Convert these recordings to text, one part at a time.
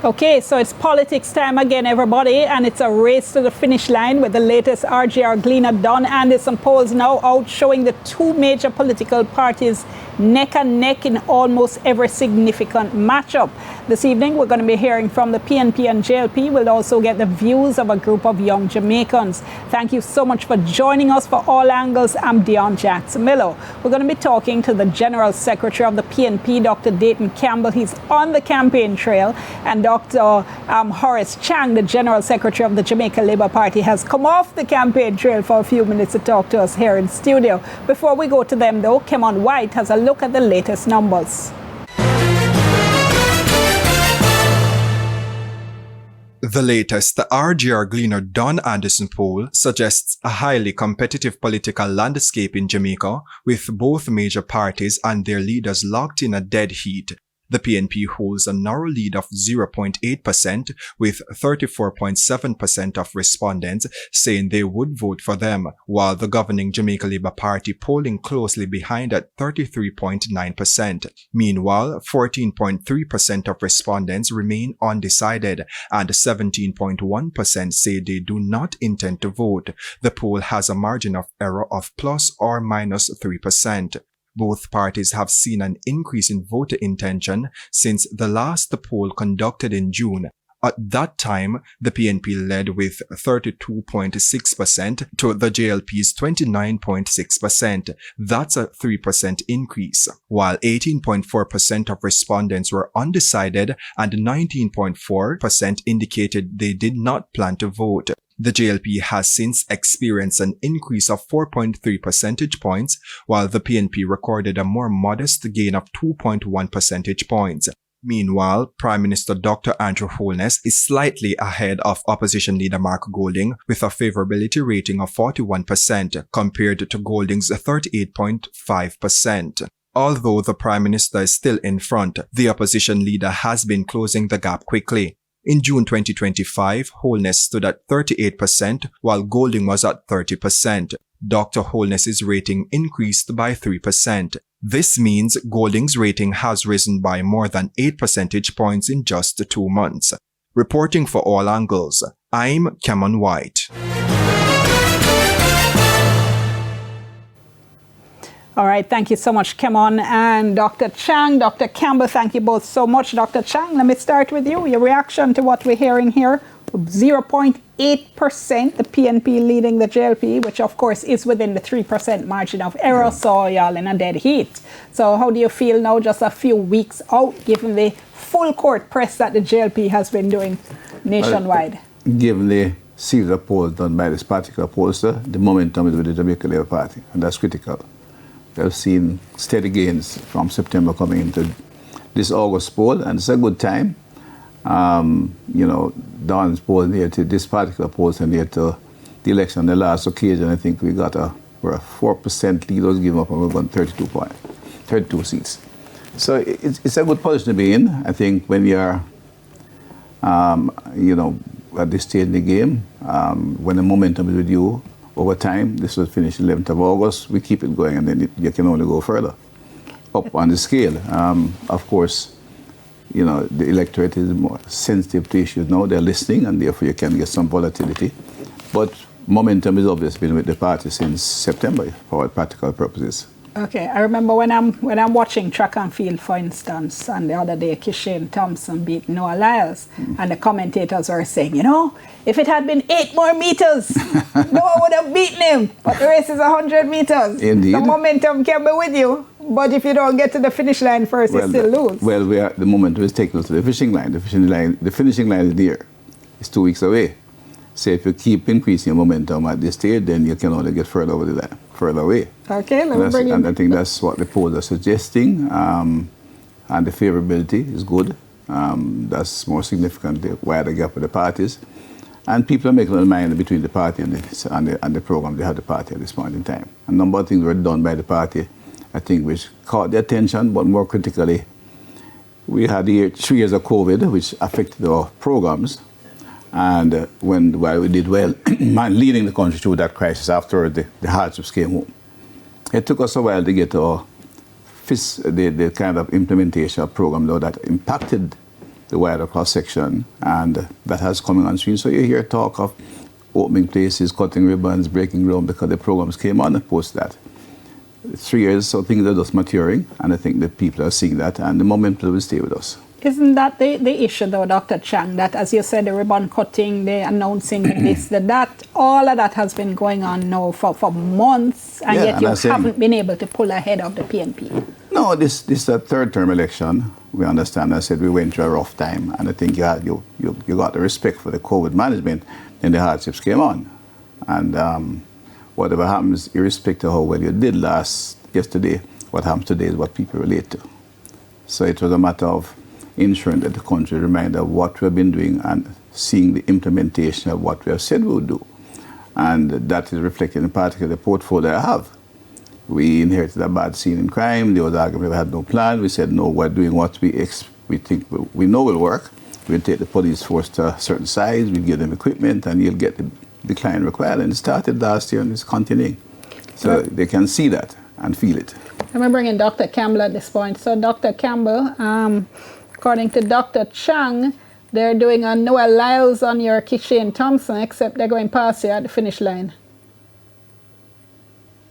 Okay, so it's politics time again, everybody, and it's a race to the finish line with the latest RJRGLEANER Don Anderson polls now out showing the two major political parties neck and neck in almost every significant matchup. This evening, we're going to be hearing from the PNP and JLP. We'll also get the views of a group of young Jamaicans. Thank you so much for joining us for All Angles. I'm Dion Jackson Miller. We're going to be talking to the General Secretary of the PNP, Dr. Dayton Campbell. He's on the campaign trail. And Dr. Horace Chang, the General Secretary of the Jamaica Labour Party, has come off the campaign trail for a few minutes to talk to us here in studio. Before we go to them, though, Kemon White has a look at the latest numbers. The latest RJRGLEANER Don Anderson poll suggests a highly competitive political landscape in Jamaica, with both major parties and their leaders locked in a dead heat. The PNP holds a narrow lead of 0.8%, with 34.7% of respondents saying they would vote for them, while the governing Jamaica Labour Party polling closely behind at 33.9%. Meanwhile, 14.3% of respondents remain undecided, and 17.1% say they do not intend to vote. The poll has a margin of error of plus or minus 3%. Both parties have seen an increase in voter intention since the last poll conducted in June. At that time, the PNP led with 32.6% to the JLP's 29.6%. That's a 3% increase, while 18.4% of respondents were undecided and 19.4% indicated they did not plan to vote. The JLP has since experienced an increase of 4.3 percentage points, while the PNP recorded a more modest gain of 2.1 percentage points. Meanwhile, Prime Minister Dr. Andrew Holness is slightly ahead of opposition leader Mark Golding with a favorability rating of 41% compared to Golding's 38.5%. Although the Prime Minister is still in front, the opposition leader has been closing the gap quickly. In June 2025, Holness stood at 38%, while Golding was at 30%. Dr. Holness's rating increased by 3%. This means Golding's rating has risen by more than 8 percentage points in just 2 months. Reporting for All Angles, I'm Kemon White. All right, thank you so much, Kemon and Dr. Chang. Dr. Campbell, thank you both so much. Dr. Chang, let me start with you. Your reaction to what we're hearing here. 0.8%, the PNP leading the JLP, which of course is within the 3% margin of error, so y'all in a dead heat. So how do you feel now, just a few weeks out, given the full court press that the JLP has been doing nationwide? Given the series of polls done by this particular pollster, the momentum is with the Jamaica Labour Party, and that's critical. We have seen steady gains from September coming into this August poll, and it's a good time. Don's poll near to this particular poll and near to the election. The last occasion, I think we got a 4% lead was given up, and we're going 32 seats. So it's a good position to be in. I think when you're, at this stage in the game, when the momentum is with you, over time, this will finish 11th of August, we keep it going, and then you can only go further up on the scale. Of course, the electorate is more sensitive to issues now. They're listening, and therefore you can get some volatility. But momentum has obviously been with the party since September for all practical purposes. Okay, I remember when I'm watching track and field, for instance, and the other day Kishane Thompson beat Noah Lyles, and the commentators were saying, if it had been 8 more meters, Noah would have beaten him. But the race is 100 meters. Indeed. The momentum can be with you, but if you don't get to the finish line first, you still lose. Well, the momentum is taking us to the finishing line. The finishing line is near. It's 2 weeks away. So if you keep increasing your momentum at this stage, then you can only get further over the line, further away. Okay, let me bring And I think that's what the polls are suggesting. And the favorability is good. That's more significantly wider gap with the parties. And people are making their mind between the party and the program they have the party at this point in time. A number of things were done by the party, I think, which caught the attention, but more critically, we had 3 years of COVID, which affected our programs. And while we did well, leading the country through that crisis after the hardships came home, it took us a while to get the kind of implementation of program though that impacted the wider cross-section, and that has come on stream. So you hear talk of opening places, cutting ribbons, breaking ground, because the programs came on post that. 3 years, so things are just maturing, and I think that people are seeing that, and the momentum will stay with us. Isn't that the issue, though, Dr. Chang, that, as you said, the ribbon cutting, the announcing this, that, all of that has been going on now for months, and yet you haven't been able to pull ahead of the PNP? No, this is a third-term election. We understand. I said we went through a rough time, and I think you got the respect for the COVID management, and the hardships came on. And whatever happens, irrespective of how well you did yesterday, what happens today is what people relate to. So it was a matter of ensuring that the country reminded of what we have been doing and seeing the implementation of what we have said we would do. And that is reflected in particular the portfolio I have. We inherited a bad scene in crime. There was argument we had no plan. We said, no, we're doing what we think we know will work. We'll take the police force to a certain size, we'll give them equipment, and you'll get the decline required. And it started last year and it's continuing. So they can see that and feel it. I'm bringing Dr. Campbell at this point. So Dr. Campbell, according to Dr. Chang, they're doing a Noah Lyles on your Kishane Thompson, except they're going past you at the finish line.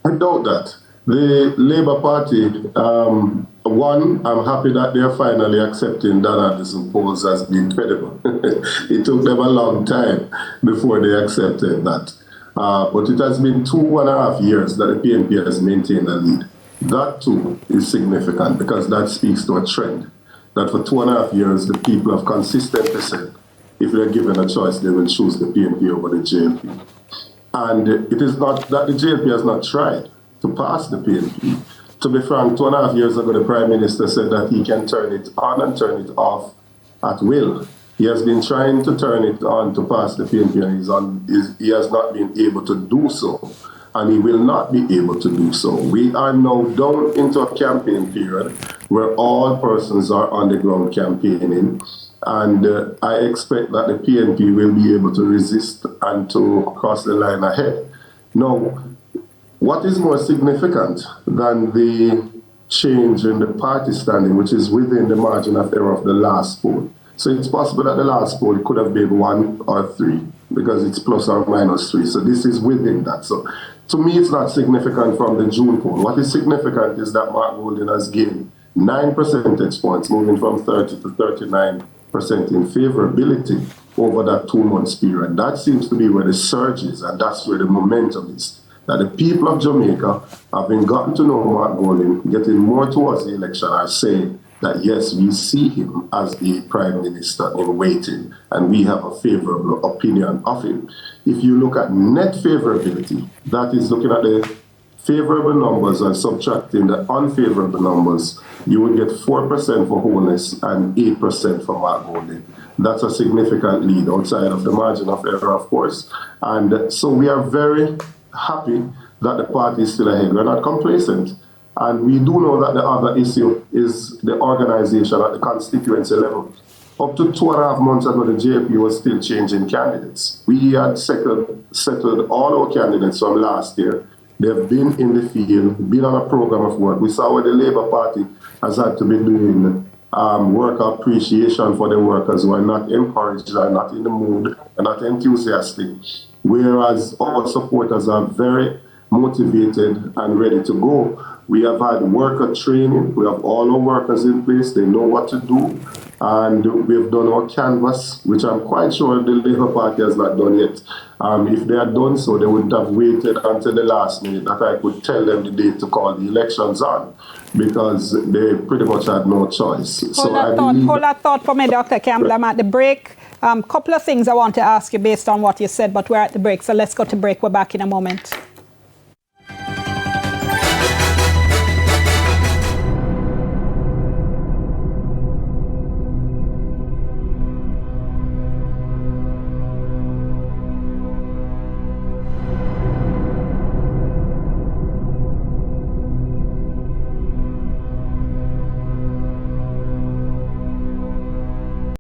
I doubt that. The Labour Party, one, I'm happy that they're finally accepting Don Anderson polls as being credible. It took them a long time before they accepted that. But it has been 2.5 years that the PNP has maintained a lead. That too is significant because that speaks to a trend. That for 2.5 years, the people have consistently said, if they're given a choice, they will choose the PNP over the JLP. And it is not that the JLP has not tried to pass the PNP. To be frank, 2.5 years ago, the Prime Minister said that he can turn it on and turn it off at will. He has been trying to turn it on to pass the PNP, and he has not been able to do so. And he will not be able to do so. We are now down into a campaign period where all persons are on the ground campaigning. And I expect that the PNP will be able to resist and to cross the line ahead. Now, what is more significant than the change in the party standing, which is within the margin of error of the last poll? So it's possible that the last poll could have been 1 or 3, because it's plus or minus 3. So this is within that. So to me, it's not significant from the June poll. What is significant is that Mark Golding has gained 9 percentage points, moving from 30 to 39% in favorability over that 2 months period. That seems to be where the surge is, and that's where the momentum is. That the people of Jamaica, having gotten to know Mark Golding, getting more towards the election, are saying that yes, we see him as the Prime Minister in waiting, and we have a favorable opinion of him. If you look at net favorability, that is looking at the favorable numbers and subtracting the unfavorable numbers, you will get 4% for Holness and 8% for Mark Golding. That's a significant lead outside of the margin of error, of course. And so we are very happy that the party is still ahead. We're not complacent. And we do know that the other issue is the organization at the constituency level. Up to 2.5 months ago, the JLP was still changing candidates. We had settled all our candidates from last year. They've been in the field, been on a program of work. We saw where the Labour Party has had to be doing work appreciation for the workers who are not encouraged, are not in the mood, are not enthusiastic. Whereas our supporters are very motivated and ready to go. We have had worker training. We have all our workers in place. They know what to do. And we've done our canvas, which I'm quite sure the Labour Party has not done yet. If they had done so, they wouldn't have waited until the last minute that I could tell them the date to call the elections on, because they pretty much had no choice. Hold that thought for me, Dr. Campbell. I'm at the break. Couple of things I want to ask you based on what you said, but we're at the break, so let's go to break. We're back in a moment.